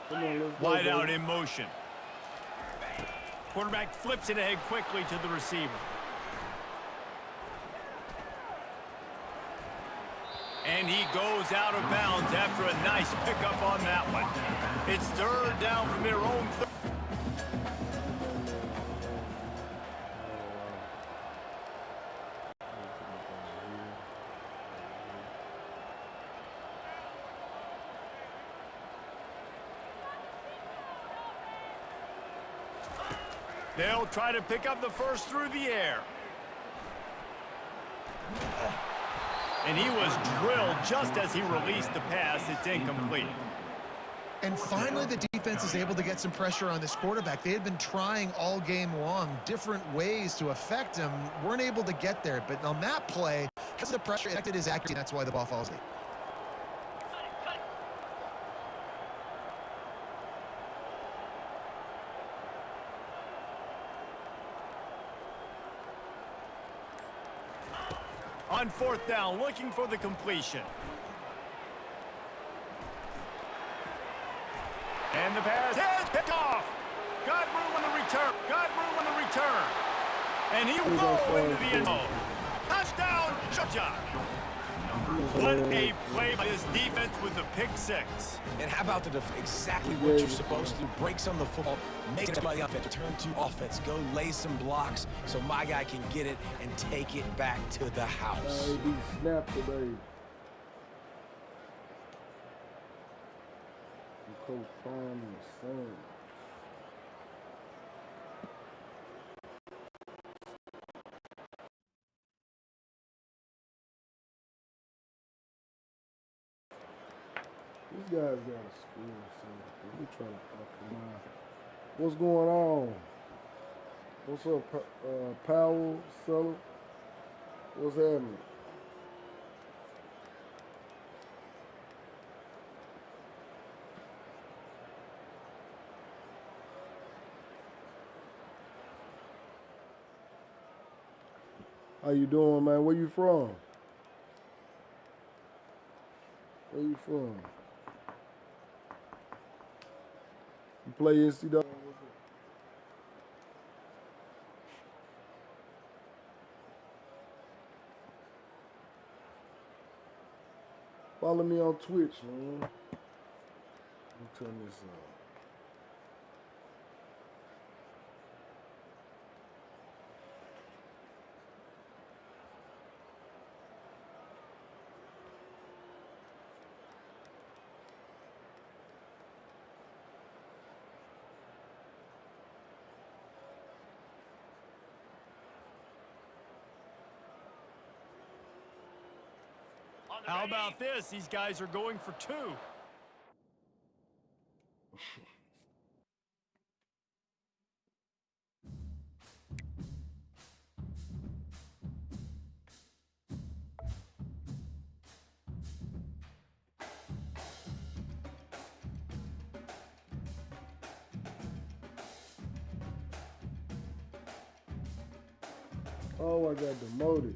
Come on, let's go, Wide out baby. in motion. Quarterback flips it ahead quickly to the receiver. And he goes out of bounds after a nice pickup on that one. It's third down from their own third. They'll try to pick up the first through the air. And he was drilled just as he released the pass. It's incomplete. And finally, the defense is able to get some pressure on this quarterback. They had been trying all game long different ways to affect him. Weren't able to get there. But on that play, because of the pressure, it affected his accuracy. That's why the ball falls late. On fourth down, looking for the completion. And the pass is picked off. Got room on the return. Got room on the return. And he will go into the end zone. Touchdown, Sheduer. What a play by his defense with the pick six. And how about exactly what you're supposed to do? Break some of the football, make it by the offense, turn to offense, go lay some blocks so my guy can get it and take it back to the house. He snapped today. Coach Prime and son. These guys got a school, so we trying to optimize. What's going on? What's up, Powell, Seller? What's happening? How you doing, man? Where you from? Where you from? You play NCAA? Follow me on Twitch, man. Let me turn this on. How about this? These guys are going for two. Oh, I got demoted.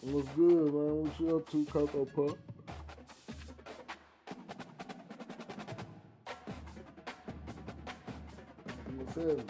What's good, man? What you up to, Cocoa Puff? What's happening?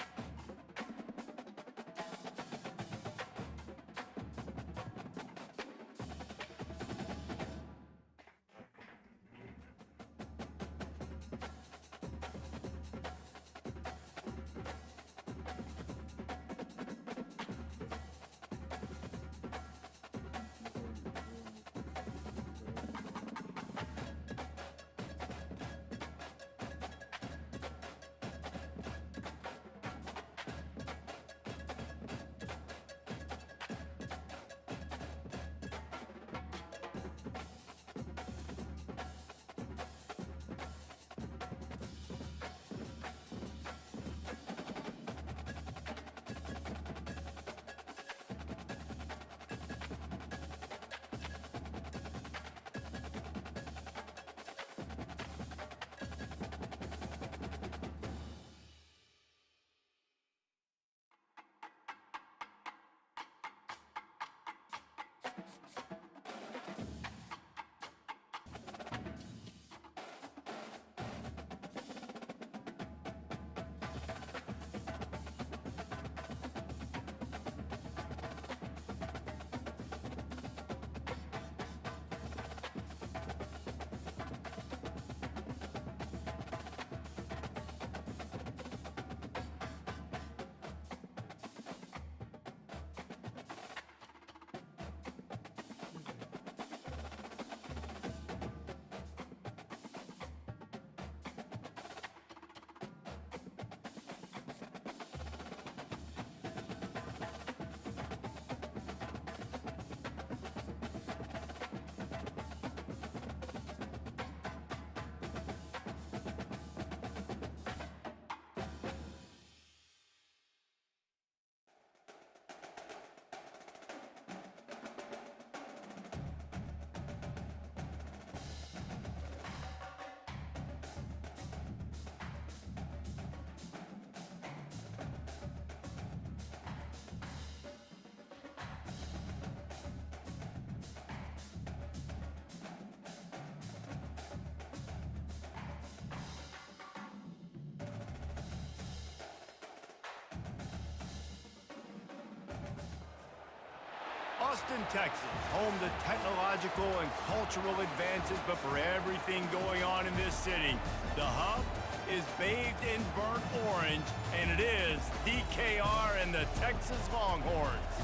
Austin, Texas, home to technological and cultural advances, but for everything going on in this city, the hub is bathed in burnt orange, and it is DKR and the Texas Longhorns.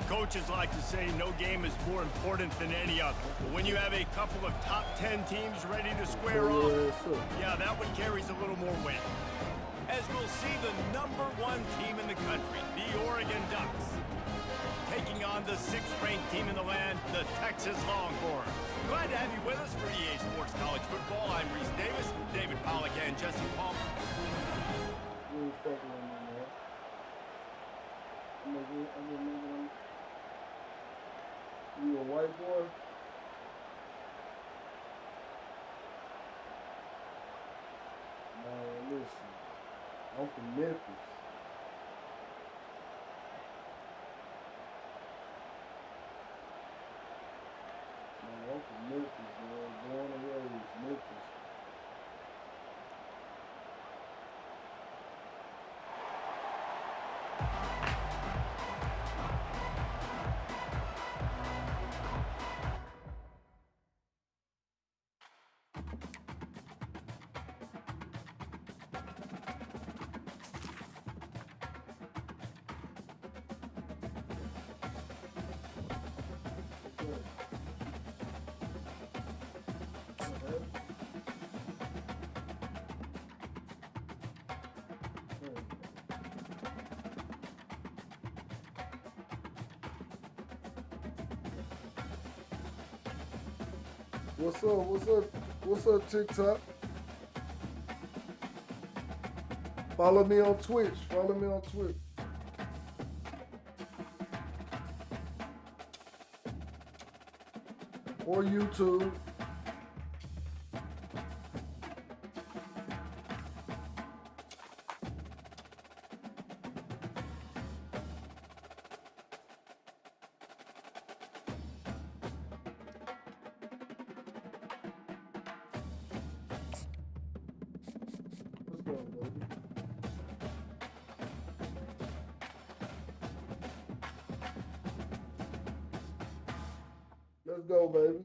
Coaches like to say no game is more important than any other, but when you have a couple of top 10 teams ready to square off, yeah, that one carries a little more weight. As we'll see the #1 team in the country, the Oregon Ducks, taking on the 6th-ranked team in the land, the Texas Longhorns. Glad to have you with us for EA Sports College Football. I'm Reese Davis, David Pollack, and Jesse Palmer. You a white boy? Man, listen. I'm from Memphis. I'm from Memphis, man. Born and raised Memphis. What's up? What's up? What's up, TikTok? Follow me on Twitch. Follow me on Twitch. Or YouTube. Let's go, baby.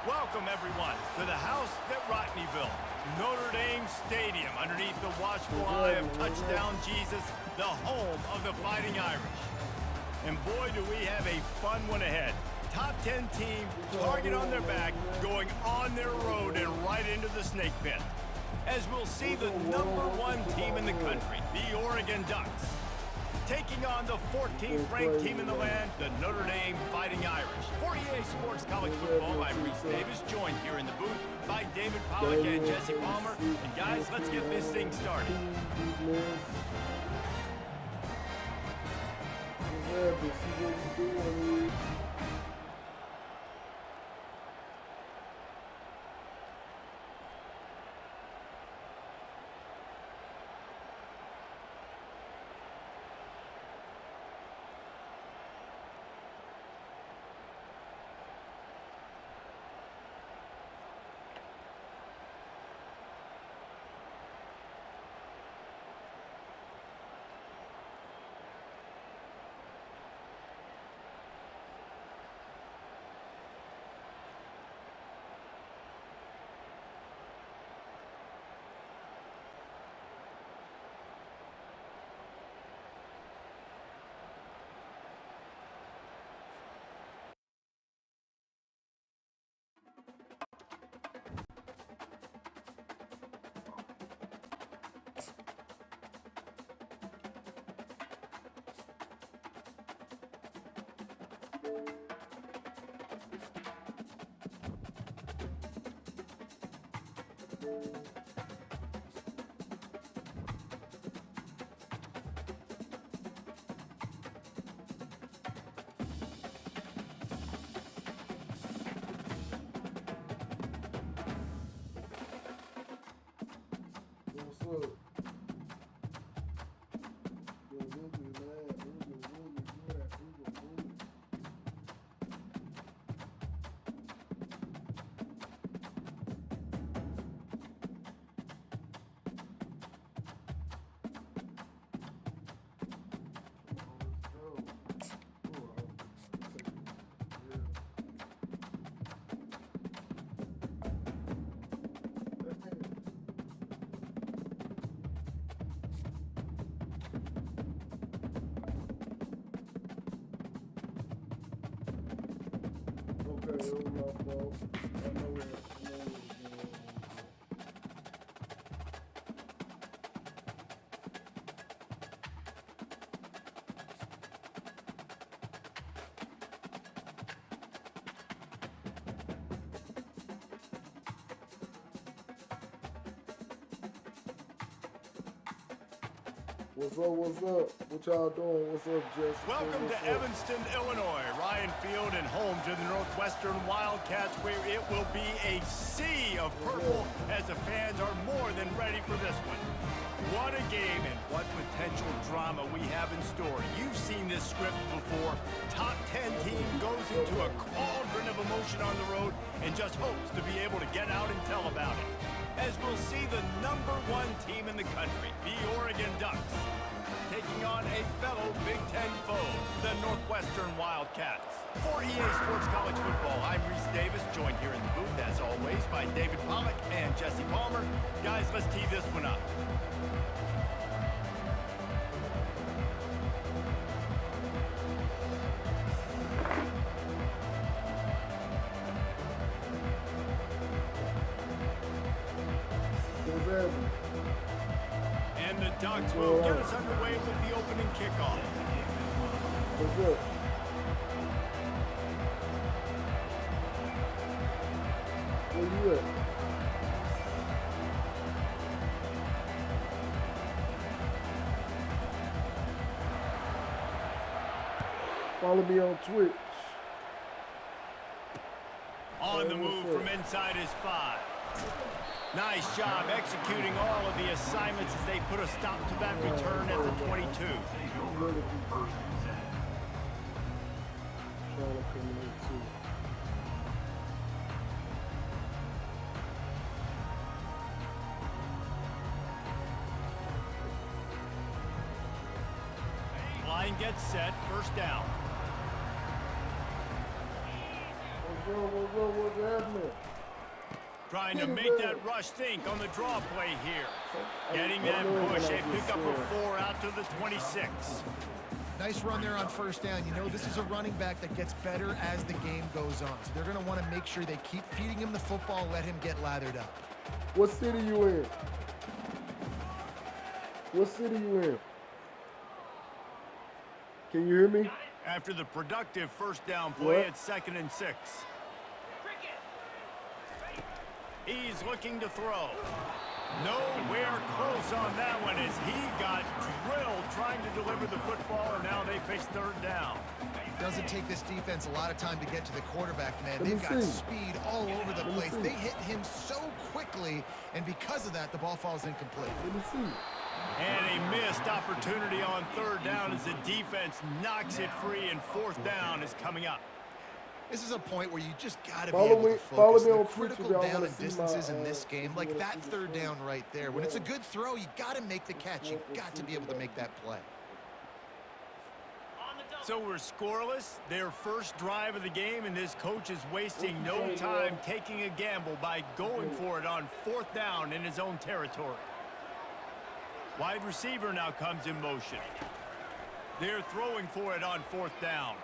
Welcome, everyone, to the house that Rodney built, Notre Dame Stadium, underneath the watchful eye of Touchdown Jesus, the home of the Fighting Irish. And boy, do we have a fun one ahead. Top 10 team, target on their back, going on their road and right into the snake pit. As we'll see the #1 team in the country, the Oregon Ducks, taking on the 14th ranked team in the land, the Notre Dame Fighting Irish. For EA Sports College Football, I'm Reese Davis, joined here in the booth by David Pollack and Jesse Palmer. And guys, let's get this thing started. What's up? What's up, what's up? What y'all doing? What's up, Jesse? Welcome to Evanston, Illinois, Ryan Field, and home to the Northwestern Wildcats, where it will be a sea of purple as the fans are more than ready for this one. What a game and what potential drama we have in store. You've seen this script before. Top 10 team goes into a cauldron of emotion on the road and just hopes to be able to get out and tell about it. As we'll see the #1 team in the country, the Oregon Ducks, taking on a fellow Big Ten foe, the Northwestern Wildcats. For EA Sports College Football, I'm Reese Davis, joined here in the booth, as always, by David Pollack and Jesse Palmer. Guys, let's tee this one up. And the Ducks will get us underway with the opening kickoff. What's up? Where you at? Follow me on Twitch. On the move from inside his 5. Nice job executing all of the assignments as they put a stop to that return at the 22. Line gets set, first down. What's happening? Trying to make that rush think on the draw play here. Getting that push. They pick up a 4 out to the 26. Nice run there on first down. You know, this is a running back that gets better as the game goes on. So they're going to want to make sure they keep feeding him the football, let him get lathered up. What city you in? What city you in? Can you hear me? After the productive first down play at 2nd and 6. He's looking to throw. Nowhere close on that one as he got drilled trying to deliver the football, and now they face third down. Doesn't take this defense a lot of time to get to the quarterback, man. They've got speed all over the place. They hit him so quickly, and because of that, the ball falls incomplete. Let me see. And a missed opportunity on third down as the defense knocks it free, and fourth down is coming up. This is a point where you just got to be able to focus. The critical down and distances in this game, like that third down right there. When it's a good throw, you got to make the catch. You got to be able to make that play. So we're scoreless, their first drive of the game, and this coach is wasting no time taking a gamble by going for it on fourth down in his own territory. Wide receiver now comes in motion. They're throwing for it on fourth down.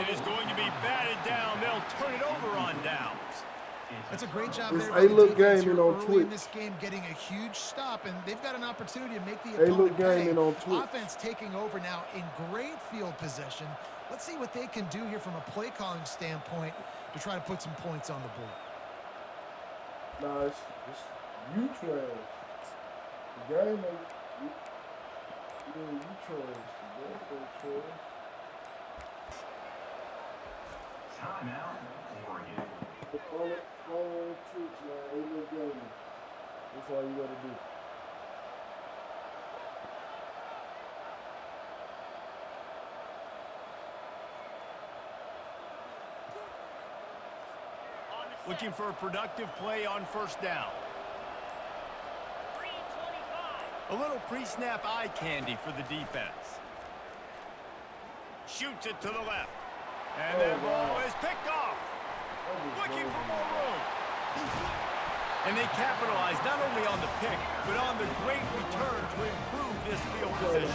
It is going to be batted down. They'll turn it over on downs. That's a great job It's there by the AyeLook defense gaming on early Twitch. in this game, getting a huge stop, and they've got an opportunity to make the AyeLook opponent pay. gaming on Twitch. Offense taking over now in great field possession. Let's see what they can do here from a play calling standpoint to try to put some points on the board. Nah, it's you trash. The game ain't you trash. The game ain't trash. Timeout, Oregon. Follow on Twitch, man. AyeLook gaming. That's all you gotta do. Looking for a productive play on first down. A little pre-snap eye candy for the defense. Shoots it to the left. And that ball is picked off. Looking for more room. And they capitalize not only on the pick, but on the great return to improve this field position.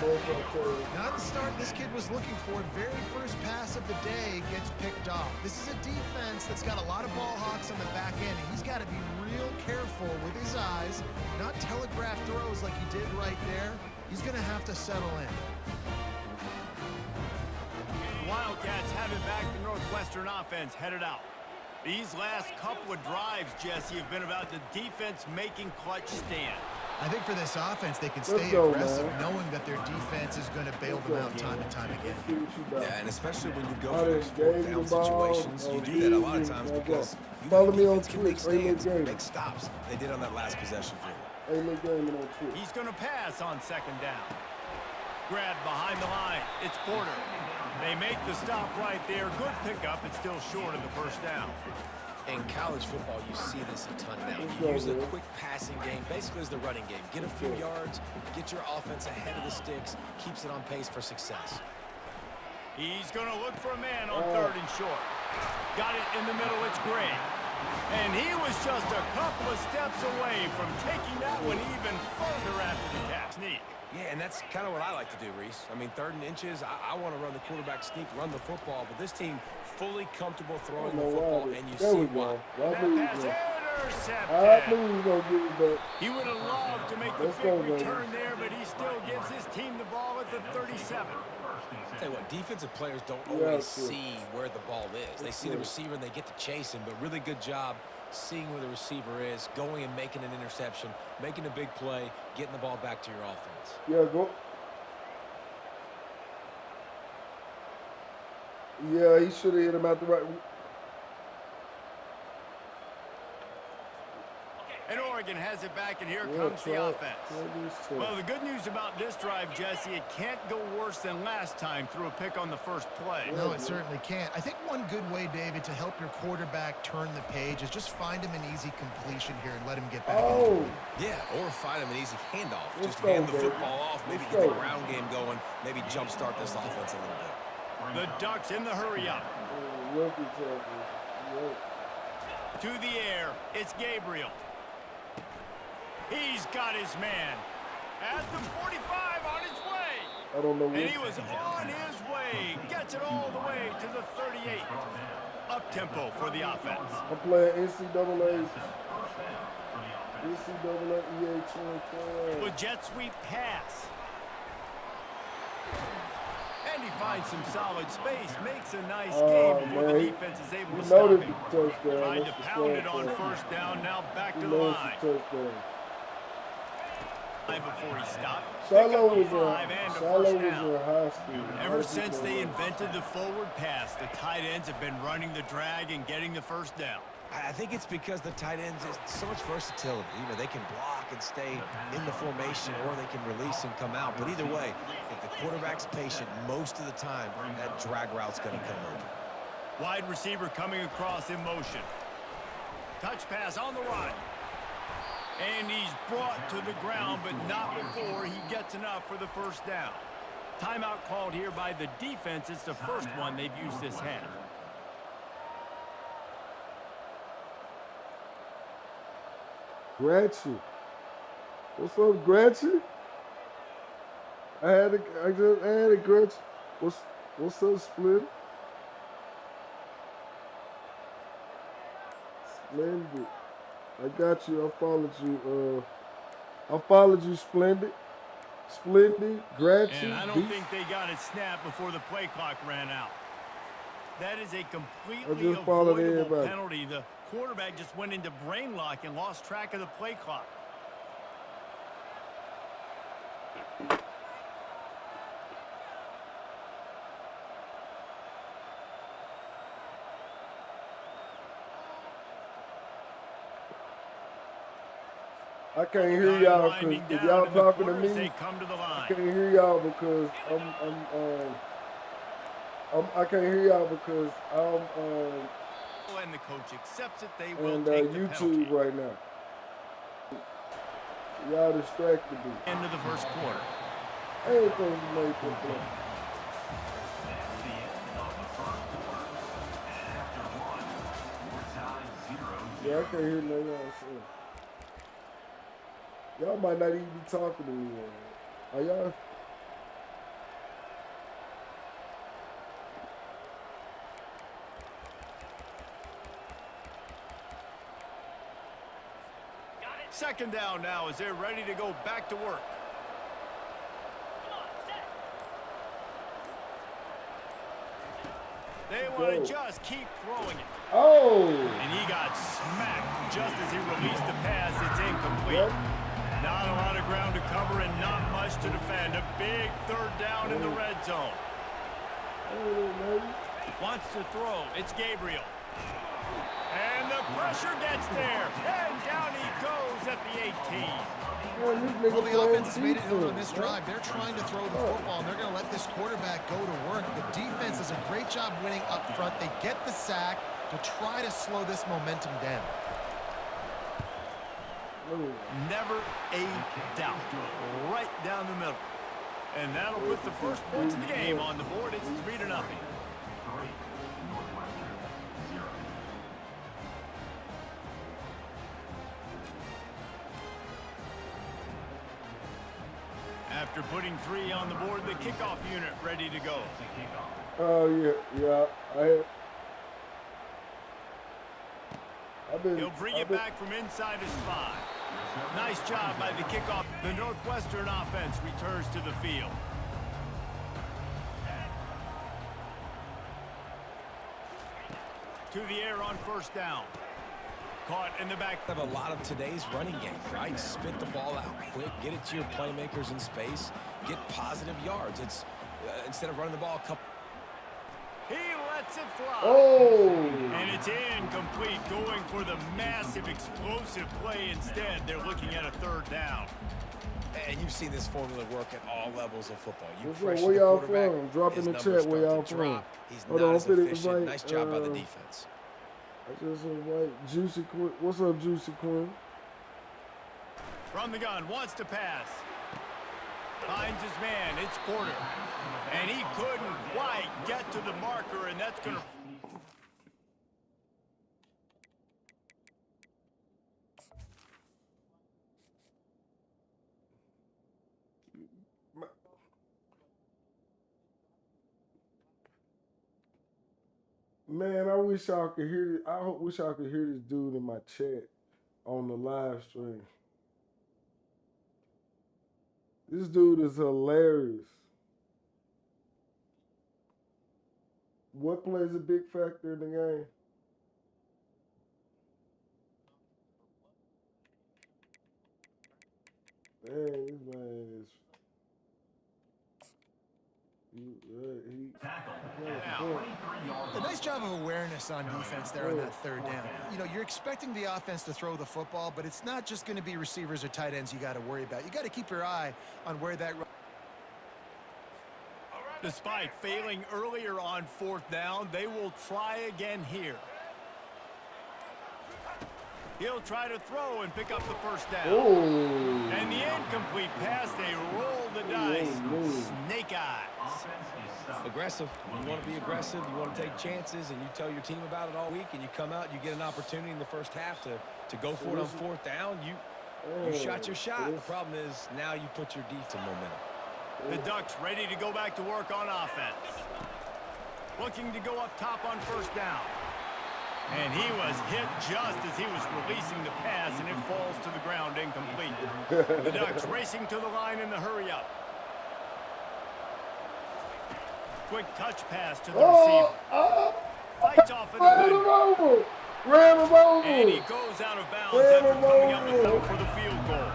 Not the start this kid was looking for. Very first pass of the day gets picked off. This is a defense that's got a lot of ball hawks on the back end, and he's got to be real careful with his eyes, not telegraph throws like he did right there. He's going to have to settle in. Wildcats have it back. The Northwestern offense headed out. These last couple of drives, Jesse, have been about the defense making clutch stand. I think for this offense, they can stay aggressive, knowing that their defense is going to bail them out time and time again. Yeah, and especially when you go for those fourth down situations, you do that a lot of times because you Follow me on defense can make Twitch, stands, AyeLook make stops. They did on that last possession for you. AyeLook gaming on Twitch. He's going to pass on second down. Grabbed behind the line. It's Porter. They make the stop right there. Good pickup. It's still short of the first down. In college football, you see this a ton now. You use the quick passing game, basically as the running game. Get a few yards, get your offense ahead of the sticks, keeps it on pace for success. He's going to look for a man on third and short. Got it in the middle. It's Gray. And he was just a couple of steps away from taking that one even further after the catch. Sneak. Yeah, and that's kind of what I like to do, Reese. I mean, third and inches, I want to run the quarterback sneak, run the football, but this team fully comfortable throwing the football, and you see why. That pass Intercepted. knew he was going to get it back. He would have loved to make the Let's big go, baby. return there, but he still gives his team the ball at the 37. Tell you what, defensive players don't always see where the ball is. They see the receiver and they get to chase him, but really good job seeing where the receiver is, going and making an interception, making a big play, getting the ball back to your offense. Yeah, go. Yeah, he should have hit him out the right. And Oregon has it back, and here comes the offense. Well, the good news about this drive, Jesse, it can't go worse than last time through a pick on the first play. No, it certainly can't. I think one good way, David, to help your quarterback turn the page is just find him an easy completion here and let him get back. Oh. Yeah, or find him an easy handoff. Let's Just go, hand the baby. football off, maybe Let's get the go. ground game going, maybe jumpstart this offense a little bit. The Ducks in the hurry-up. Rookie tackle. Yep. To the air, it's Gabriel. He's got his man. At the 45 on his way. I don't know what. And he was on his way. Gets it all the way to the 38. Up-tempo for the offense. I'm playing NCAA. NCAA EA 24. With jet sweep pass. And he finds some solid space. Makes a nice game before the defense is able to stop him. Touchdown. Tried to pound it on first down. Now back to the Lost line. the touchdown. Before he stopped. Shiloh was in high school. Ever since they invented the forward pass, the tight ends have been running the drag and getting the first down. I think it's because the tight ends is so much versatility. You know, they can block and stay in the formation, or they can release and come out. But either way, if the quarterback's patient most of the time, that drag route's going to come open. Wide receiver coming across in motion. Touch pass on the right. And he's brought to the ground, but not before he gets enough for the first down. Timeout called here by the defense. It's the first one they've used this half. Gratchy. What's up, Gratchy? I just added Gratchy. What's up, Split? Splendid. I got you. I followed you. Splendid. Splendid. Gratchy. And I don't think they got it snapped before the play clock ran out. That is a completely avoidable penalty. The quarterback just went into brain lock and lost track of the play clock. I can't hear y'all because if y'all talking to me, I can't hear y'all because I can't hear y'all because and the coach accepts it. They will and take the YouTube penalty. right now. Y'all distracted me. End of the first quarter. I ain't supposed to make that play. That's the end of the first quarter. And after one, we're tied 0-0. Yeah, I can't hear nothing y'all saying. Y'all might not even be talking to me. Are y'all? Second down now as they're ready to go back to work. They want to just keep throwing it. Oh! And he got smacked just as he released the pass. It's incomplete. Not a lot of ground to cover and not much to defend. A big third down in the red zone. Wants to throw. It's Gabriel. And the pressure gets there. And down he goes at the 18. Well, the offense has made it known on this drive. They're trying to throw the football, and they're going to let this quarterback go to work. The defense does a great job winning up front. They get the sack to try to slow this momentum down. Never a doubt. Right down the middle. And that'll put the first points of the game on the board. It's 3-0. After putting 3 on the board, the kickoff unit ready to go. Oh, yeah. I He'll bring it back from inside his 5. Nice job by the kickoff. The Northwestern offense returns to the field. To the air on first down. Caught in the back. Have a lot of today's running game, right? Spit the ball out quick, get it to your playmakers in space, get positive yards. It's instead of running the ball a couple. He lets it fly. Oh! And it's incomplete, going for the massive explosive play instead. They're looking at a 3rd down. And you've seen this formula work at all levels of football. You What's pressure where the y'all quarterback, from? Drop in his the numbers chat where start y'all to from. drop. He's Hold not on, as I'm finna efficient. invite, Nice job by the defense. I just invite Juicy Quinn. What's up, Juicy Quinn? From the gun, wants to pass. Finds his man, it's Porter. And he couldn't quite get to the marker, and that's going to... Man, I wish y'all could hear. Wish y'all could hear this dude in my chat on the live stream. This dude is hilarious. What plays a big factor in the game? Man, this man is. A nice job of awareness on defense there on that 3rd down. You know, you're expecting the offense to throw the football, but it's not just going to be receivers or tight ends you got to worry about. You got to keep your eye on where that... Despite failing earlier on 4th down, they will try again here. He'll try to throw and pick up the 1st down. Oh. And the incomplete pass, they roll the dice. Snake eyes. Aggressive. You want to be aggressive. You want to take chances, and you tell your team about it all week, and you come out, you get an opportunity in the first half to go for it on 4th down. You shot your shot. The problem is now you put your defense in momentum. The Ducks ready to go back to work on offense. Looking to go up top on 1st down. And he was hit just as he was releasing the pass, and it falls to the ground incomplete. The Ducks racing to the line in the hurry up. Quick touch pass to the receiver. Fights off of the good. Ran him over. And he goes out of bounds after coming up with no for the field goal.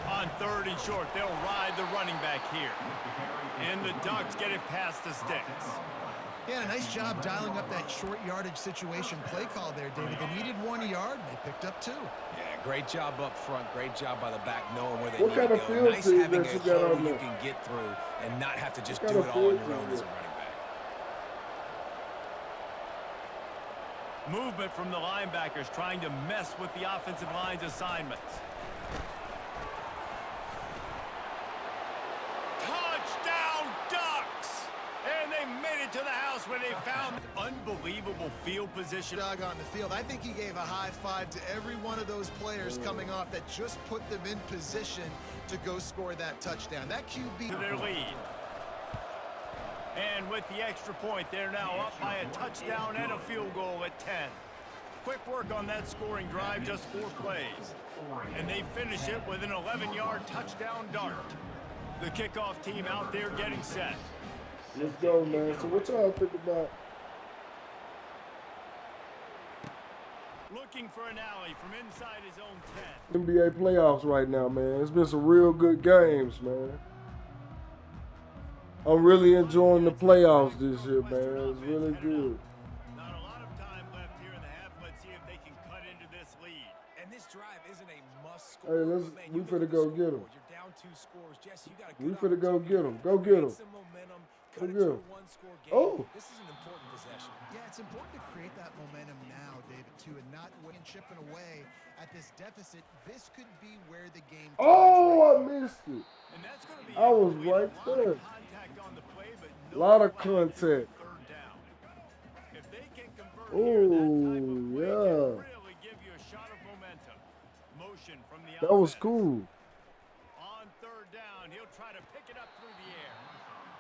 On 3rd and short, they'll ride the running back here. And the Ducks get it past the sticks. Yeah, a nice job dialing up that short yardage situation play call there, David. They needed 1 yard, and they picked up 2. Yeah, great job up front. Great job by the back knowing where they What need kind to of go. field Nice team having that a you got hole on you there? can get through and not have to just What do kind it of all on field your own team as a is running back. Movement from the linebackers trying to mess with the offensive line's assignments. Touchdown Ducks! And they made it to the house where they found unbelievable field position. Dog on the field. I think he gave a high five to every one of those players coming off that just put them in position to go score that touchdown. That QB... To their lead. And with the extra point, they're now up by a touchdown and a field goal at 10. Quick work on that scoring drive, just 4 plays. And they finish it with an 11-yard touchdown dart. The kickoff team out there getting set. Let's go, man. So what y'all think about? Looking for an alley from inside his own 10. NBA playoffs right now, man. It's been some real good games, man. I'm really enjoying the playoffs this year, man. It's really good. Not a lot of time left here in the half. Let's see if they can cut into this lead. And this drive isn't a must score. Hey, we finna go get him. You're down 2 scores. Jesse, you got a We good finna go get him. Go opportunity. get him. Create some momentum. Go Cut it get to him. a 1-score game. Oh. This is an important possession. Yeah, it's important to create that momentum now, David, too, and not wait and chipping away at this deficit. This could be where the game... Oh, I missed it. And that's going to be I was right there. A lot of contact. If they can convert Oh, here, that type of play yeah. can really give you a shot of momentum. Motion from the That was offense. cool. On 3rd down, he'll try to pick it up through the air.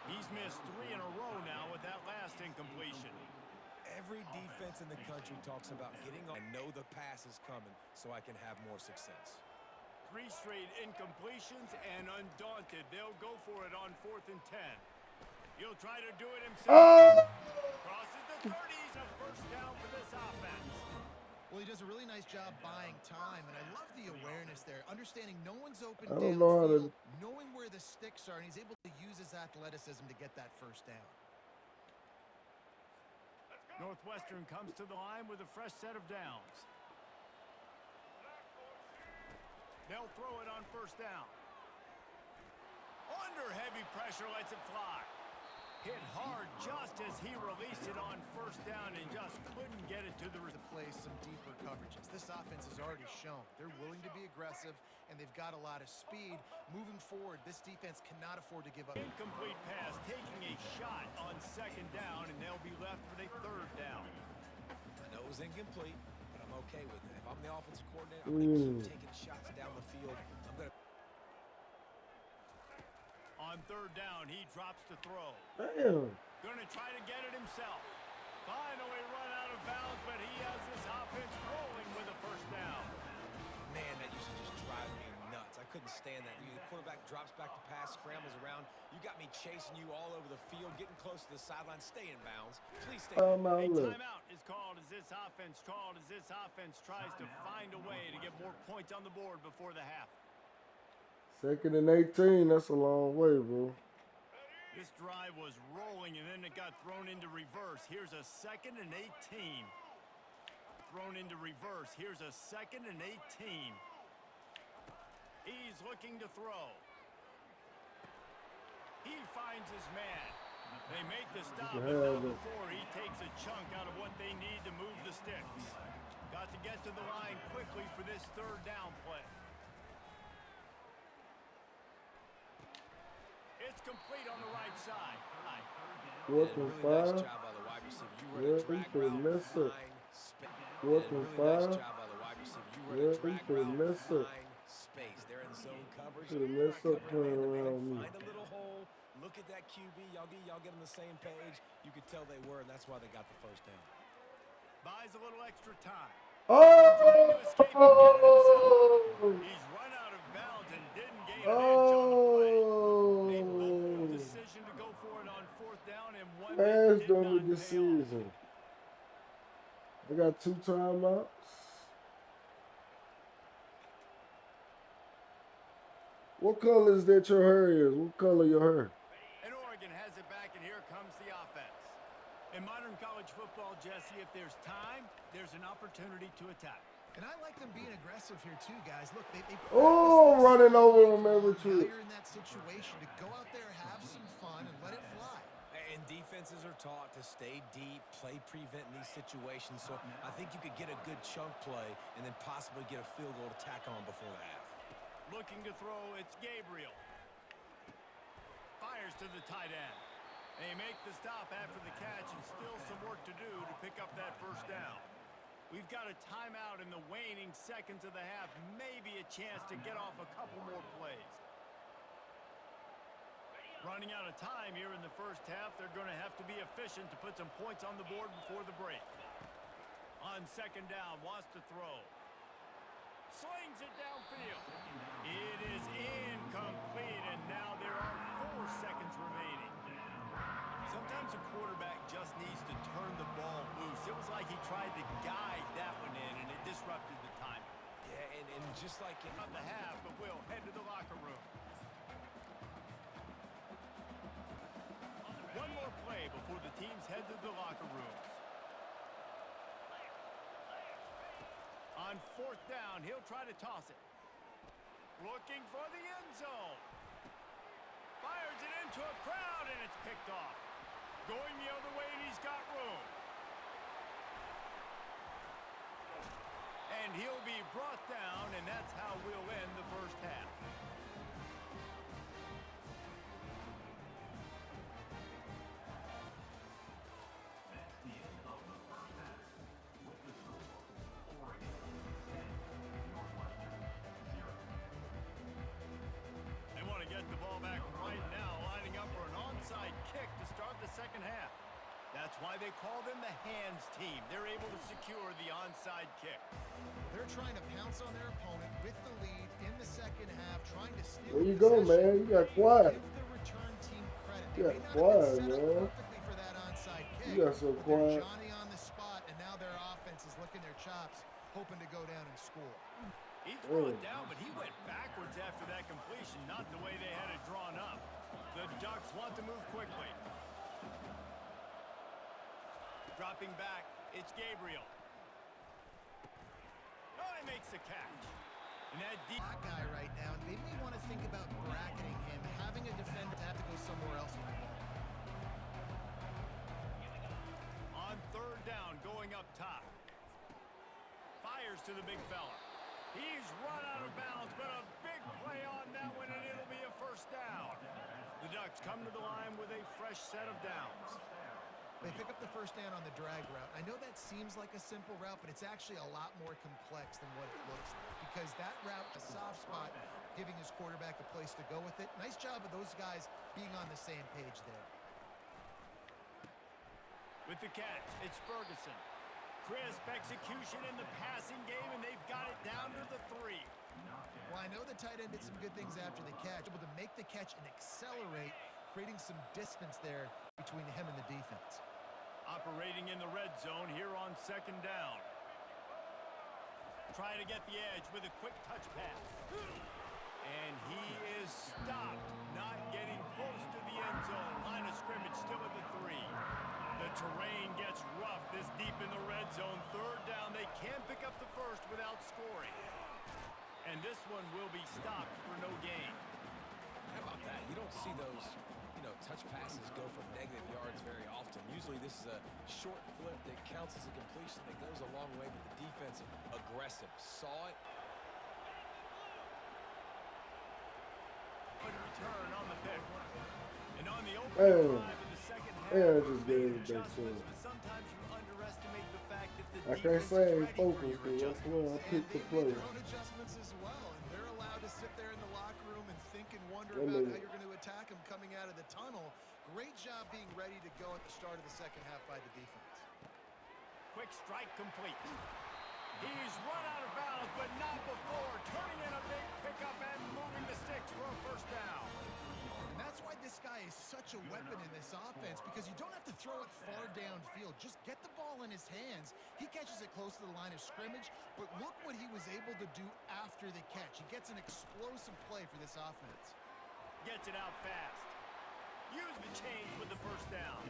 He's missed 3 in a row now with that last incompletion. Every defense in the country talks about getting on. I know the pass is coming so I can have more success. 3 straight incompletions, and undaunted, they'll go for it on 4th and 10. He'll try to do it himself. Oh! Crosses the 30s, a first down for this offense. Well, he does a really nice job buying time, and I love the awareness there, understanding no one's open I don't know how downfield, to. knowing where the sticks are, and he's able to use his athleticism to get that first down. Northwestern comes to the line with a fresh set of downs. They'll throw it on 1st down. Under heavy pressure, lets it fly. Hit hard just as he released it on 1st down and just couldn't get it to the To play some deeper coverages. This offense has already shown they're willing to be aggressive, and they've got a lot of speed. Moving forward, this defense cannot afford to give up. incomplete pass, taking a shot on 2nd down, and they'll be left with a 3rd down. I know it was incomplete, but I'm okay with it. If I'm the offensive coordinator, I'm going to keep taking shots down the field. I'm going to... On 3rd down, he drops to throw. Damn. Going to try to get it himself. Finally run out of bounds, but he has this offense rolling with a 1st down. Man, that used to just drive me nuts. I couldn't stand that. The quarterback drops back to pass, scrambles around. You got me chasing you all over the field, getting close to the sideline. Stay in bounds. Please stay. A Look. timeout is called as this offense tries to find a way to get more points on the board before the half. 2nd and 18. That's a long way, bro. This drive was rolling, and then it got thrown into reverse. Here's a 2nd and 18. Thrown into reverse. Here's a 2nd and 18. He's looking to throw. He finds his man. They make the stop, but not before he takes a chunk out of what they need to move the sticks. Got to get to the line quickly for this 3rd down play. It's complete on the right side. 4th and 5. Nice job by the wide receiver. You were Yeah, to drag he could route, mess up. find 4th and 5. nice job by the wide receiver. You were Yeah, to he drag could route, mess up. find space. They're in zone coverage. Could have You're messed not up covering playing man-to-man. around me. Find a little hole. Look at that QB. Y'all get on the same page. You could tell they were, and that's why they got the 1st down. Buys a little extra time. Oh! He's run out of bounds and didn't gain an inch on the play. A bold decision to go for it on 4th down and one that Pass did dummy not pay off. decision. I got 2 timeouts. What color is that your hair is? What color your hair? And Oregon has it back, and here comes the offense. In modern college football, Jesse, if there's time, there's an opportunity to attack. And I like them being aggressive here too, guys. Look, they Oh, running over him every now trip. you're in that situation to go out there, have some fun, and let it fly. And defenses are taught to stay deep, play prevent in these situations. So I think you could get a good chunk play and then possibly get a field goal to tack on before the half. Looking to throw, it's Gabriel. Fires to the tight end. They make the stop after the catch, and still some work to do to pick up that 1st down. We've got a timeout in the waning seconds of the half. Maybe a chance to get off a couple more plays. Running out of time here in the 1st half. They're going to have to be efficient to put some points on the board before the break. On 2nd down, wants to throw. Slings it downfield. It is incomplete, and now there are 4 seconds remaining. Sometimes a quarterback just needs to turn the ball loose. It was like he tried to guide that one in, and it disrupted the time. Yeah, and just like in Not the half, but we'll head to the locker room. One more play before the teams head to the locker rooms. On 4th down, he'll try to toss it. Looking for the end zone. Fires it into a crowd, and it's picked off. Going the other way, and he's got room. And he'll be brought down, and that's how we'll end the 1st half. That's the end of the 1st half. With the score, Oregon 10, Northwestern 0. They want to get the ball back right now, lining up for an onside kick to start the 2nd half. That's That's why they call them the hands team. They're able to secure the onside kick. They're trying to pounce on their opponent with the lead in the second half, trying to steal There you possession. go, man. You got quiet. Give the return team credit. You They got may not quiet, have been set man. up perfectly for that onside kick. You got so but quiet. they're Johnny on the spot, and now their offense is licking their chops, hoping to go down and score. He threw it down, but he went backwards after that completion, not the way they had it drawn up. The Ducks want to move quickly. Dropping back, it's Gabriel. Oh, he makes the catch. And that deep Guy right now, and they may want to think about bracketing him, having a defender have to go somewhere else with the ball. on third down, going up top. Fires to the big fella. He's run out of bounds, but a big play on that one, and it'll be a first down. The Ducks come to the line with a fresh set of downs. They pick up the first down on the drag route. I know that seems like a simple route, but it's actually a lot more complex than what it looks like, because that route, a soft spot, giving his quarterback a place to go with it. Nice job of those guys being on the same page there. With the catch, it's Ferguson. Crisp execution in the passing game, and they've got it down to the 3. Well, I know the tight end did some good things after the catch, able to make the catch and accelerate, creating some distance there between him and the defense. Operating in the red zone here on second down. Trying to get the edge with a quick touch pass. And he is stopped, not getting close to the end zone. Line of scrimmage still at the 3. The terrain gets rough this deep in the red zone. Third down, they can't pick up the first without scoring. And this one will be stopped for no gain. How about that? You don't see those, touch passes go for negative yards very often. Usually this is a short flip that counts as a completion that goes a long way, but the defense aggressive. Saw it. Good return on the pick. And on the open drive in the second half, just gave it back to adjustments, him. but sometimes you underestimate the fact that the I can't defense say is I ready ain't for focused, your because that's adjustments. where I picked the They make player. their own adjustments as well, and they're allowed to sit there in the locker room and think and wonder That about nigga- how you're going to attack him coming out of the tunnel. Great job being ready to go at the start of the second half by the defense. Quick strike complete. He's run out of bounds, but not before. Turning in a big pickup and moving the sticks for a first down. And that's why this guy is such a weapon in this offense, because you don't have to throw it far downfield. Just get the ball in his hands. He catches it close to the line of scrimmage, but look what he was able to do after the catch. He gets an explosive play for this offense. Gets it out fast. Use the change with the first down.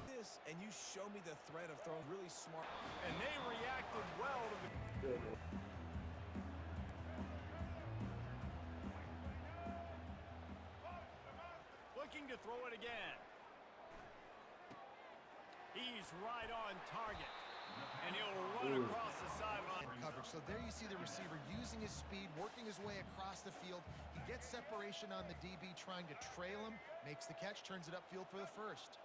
This, and you show me the threat of throwing really smart. And they reacted well to the... Looking to throw it again. He's right on target. And he'll run across the sideline. Coverage. So there you see the receiver using his speed, working his way across the field. He gets separation on the DB, trying to trail him, makes the catch, turns it upfield for the first.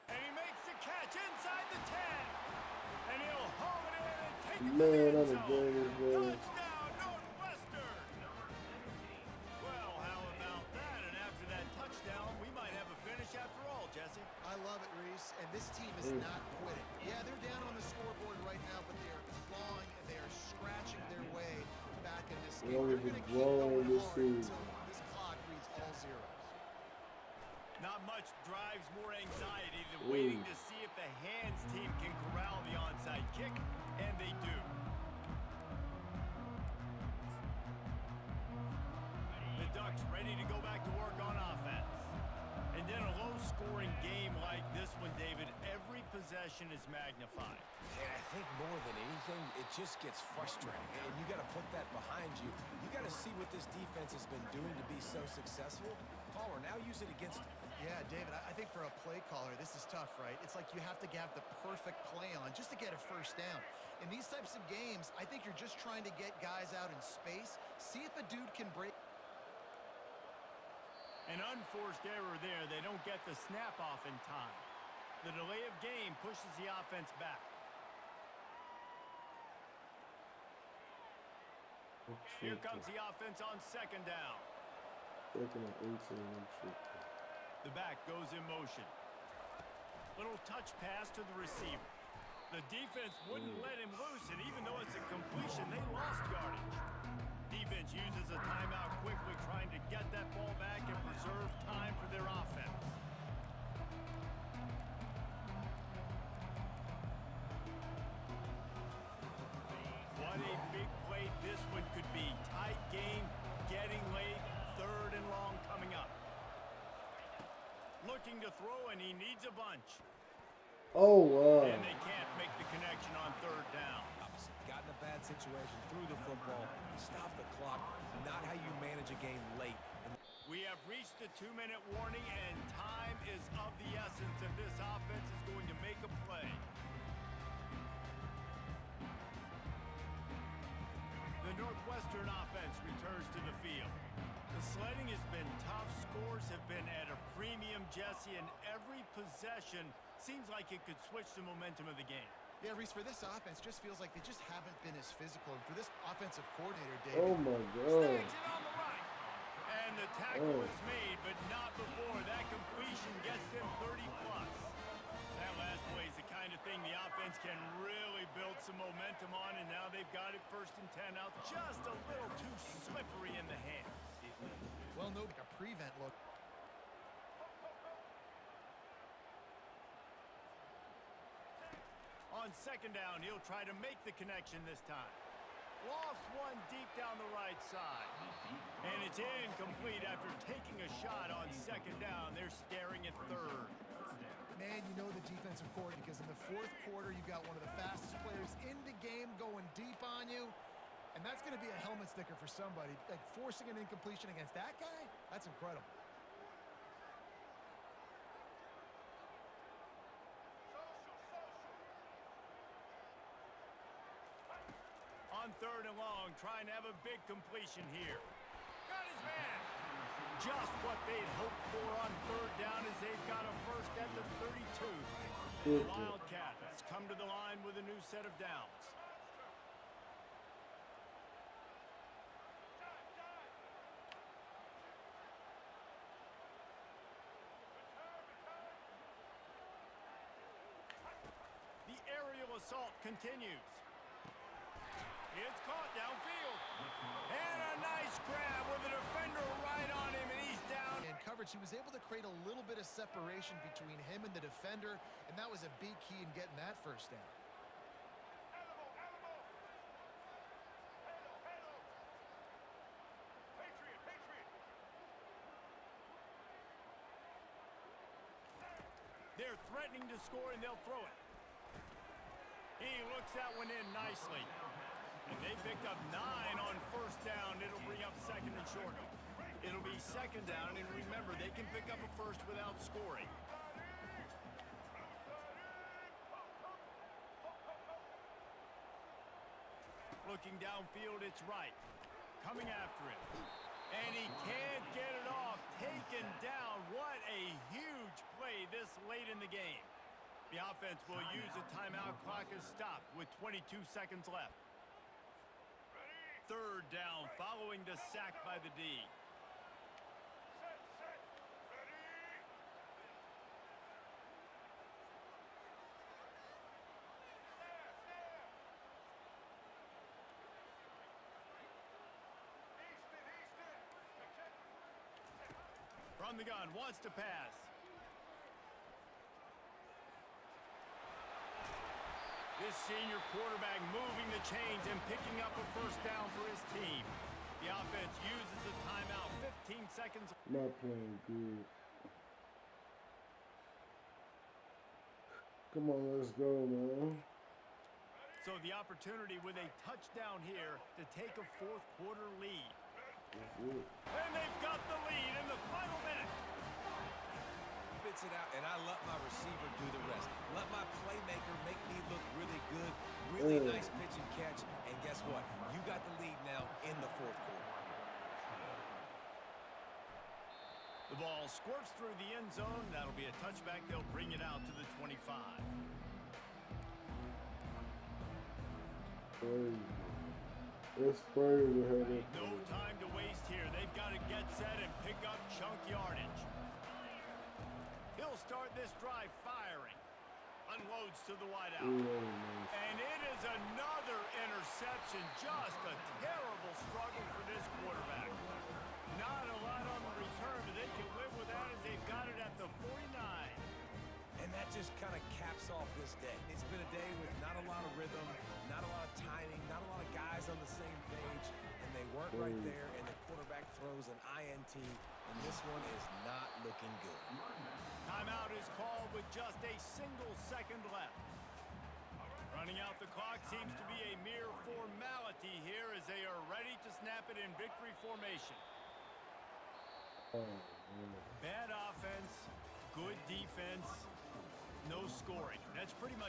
And he makes the catch inside the 10. And he'll haul it in and take it to Man, the end I'm a zone. genius, man. Touchdown, Northwestern. Well, how about that? And after that touchdown, we might have a finish after all, Jesse. I love it, Reese, and this team is not quitting. Yeah, they're down on the scoreboard right now, but they are clawing and they are scratching their way back in this game. Well, They're we've going to been keep growing going this hard season. until this clock reads all zeros. Not much drives more anxiety than waiting to see if the hands team can corral the onside kick, and they do. The Ducks ready to go back to work on offense. And in a low-scoring game like this one, David, every possession is magnified. And I think more than anything, it just gets frustrating. And you got to put that behind you. You got to see what this defense has been doing to be so successful. Caller, now use it against them. Yeah, David, I think for a play caller, this is tough, right? It's like you have to have the perfect play on just to get a first down. In these types of games, I think you're just trying to get guys out in space, see if a dude can break. An unforced error there. They don't get the snap off in time. The delay of game pushes the offense back. Here comes the offense on second down. Second and 18. The back goes in motion. Little touch pass to the receiver. The defense wouldn't let him loose, and even though it's a completion, they lost yardage. Defense uses a timeout quickly, trying to get that ball back and preserve time for their offense. What a big play this one could be. Tight game, getting late, third and long coming up. Looking to throw, and he needs a bunch. Oh, wow. And they can't make the connection on third down. Got in a bad situation, threw the football, stop the clock. Not how you manage a game late. We have reached the 2-minute warning, and time is of the essence, and this offense is going to make a play. The Northwestern offense returns to the field. The sledding has been tough. Scores have been at a premium, Jesse, and every possession seems like it could switch the momentum of the game. Yeah, Reese, for this offense, just feels like they just haven't been as physical. And for this offensive coordinator, David. Oh, my God. Snags it on the right. And the tackle is made, but not before. That completion gets them 30-plus. That last play is the kind of thing the offense can really build some momentum on, and now they've got it first and 10 out. Just a little too slippery in the hands. Well, no, like a prevent look. On second down, he'll try to make the connection this time. Lofts one deep down the right side. And it's incomplete after taking a shot on second down. They're staring at third. Man, you know the defensive coordinator, because in the fourth quarter, you got one of the fastest players in the game going deep on you. And that's going to be a helmet sticker for somebody. Like, forcing an incompletion against that guy, that's incredible. On third and long, trying to have a big completion here. Got his man. Just what they'd hoped for on third down, as they've got a first at the 32. The Wildcats come to the line with a new set of downs. The aerial assault continues. It's caught downfield. And a nice grab with a defender right on him, and he's down. In coverage, he was able to create a little bit of separation between him and the defender, and that was a big key in getting that first down. They're threatening to score, and they'll throw it. He looks that one in nicely. And they picked up 9 on first down. It'll bring up second and short. It'll be second down, and remember, they can pick up a first without scoring. Looking downfield, it's right. Coming after him. And he can't get it off. Taken down. What a huge play this late in the game. The offense will use a timeout. Clock is stopped with 22 seconds left. Third down, following the sack by the D. From the gun, wants to pass. This senior quarterback moving the chains and picking up a first down for his team. The offense uses a timeout. 15 seconds. Not playing good. Come on, let's go, man. So the opportunity with a touchdown here to take a fourth quarter lead. And they've got the lead in the final minute. Spits it out, and I let my receiver do the rest. Let my playmaker make me look really good. Really nice pitch and catch. And guess what? You got the lead now in the fourth quarter. The ball squirts through the end zone. That'll be a touchback. They'll bring it out to the 25. It's crazy how that No time to waste here. They've got to get set and pick up chunk yardage. He'll start this drive firing. Unloads to the wideout. And it is another interception. Just a terrible struggle for this quarterback. Not a lot on the return, but they can live with that as they've got it at the 49. And that just kind of caps off this day. It's been a day with not a lot of rhythm, not a lot of timing, not a lot of guys on the same page, and they weren't right there, and the quarterback throws an INT, and this one is not looking good. Timeout is called with just a single second left. Running out the clock seems to be a mere formality here as they are ready to snap it in victory formation. Bad offense, good defense, no scoring. That's pretty much